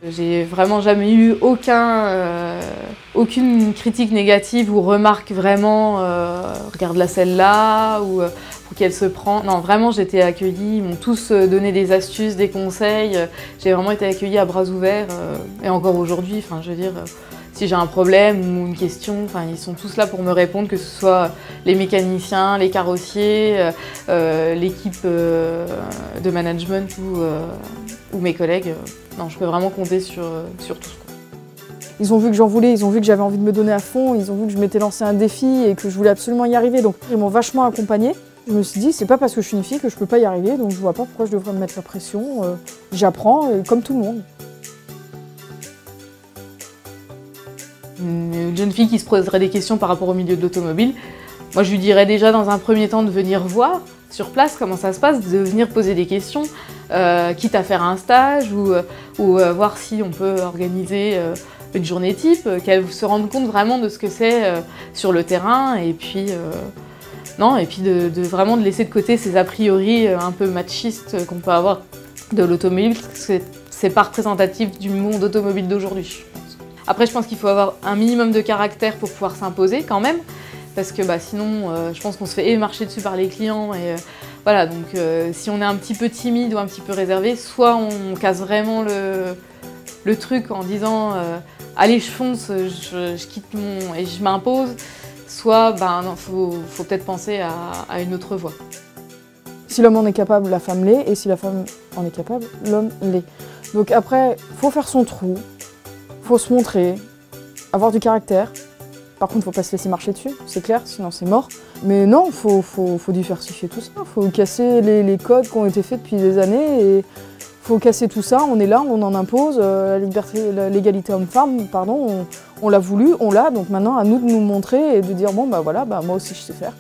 J'ai vraiment jamais eu aucune critique négative ou remarque vraiment regarde-la celle-là ou pour qu'elle se prend. Non, vraiment j'étais accueillie, ils m'ont tous donné des astuces, des conseils. J'ai vraiment été accueillie à bras ouverts et encore aujourd'hui, enfin je veux dire, si j'ai un problème ou une question, enfin ils sont tous là pour me répondre, que ce soit les mécaniciens, les carrossiers, l'équipe de management ou mes collègues. Non, je peux vraiment compter sur tous. Ils ont vu que j'en voulais, ils ont vu que j'avais envie de me donner à fond, ils ont vu que je m'étais lancé un défi et que je voulais absolument y arriver. Donc ils m'ont vachement accompagnée. Je me suis dit, c'est pas parce que je suis une fille que je peux pas y arriver, donc je vois pas pourquoi je devrais me mettre la pression. J'apprends, comme tout le monde. Une jeune fille qui se poserait des questions par rapport au milieu de l'automobile, moi je lui dirais déjà dans un premier temps de venir voir sur place comment ça se passe, de venir poser des questions, quitte à faire un stage ou voir si on peut organiser une journée type, qu'elle se rende compte vraiment de ce que c'est sur le terrain et puis, vraiment de laisser de côté ces a priori un peu machistes qu'on peut avoir de l'automobile, parce que c'est pas représentatif du monde automobile d'aujourd'hui, je pense. Après, je pense qu'il faut avoir un minimum de caractère pour pouvoir s'imposer quand même, parce que sinon, je pense qu'on se fait marcher dessus par les clients. Et voilà, donc si on est un petit peu timide ou un petit peu réservé, soit on casse vraiment le truc en disant allez, je fonce, je quitte et je m'impose, soit non, faut peut-être penser à une autre voie. Si l'homme en est capable, la femme l'est, et si la femme en est capable, l'homme l'est. Donc après, faut faire son trou. Faut se montrer, avoir du caractère. Par contre, faut pas se laisser marcher dessus, c'est clair, sinon c'est mort. Mais non, faut diversifier tout ça. Faut casser les codes qui ont été faits depuis des années et faut casser tout ça. On est là, on en impose. L'égalité homme-femme, pardon, on l'a voulu, on l'a. Donc maintenant, à nous de nous montrer et de dire bon voilà, moi aussi je sais faire.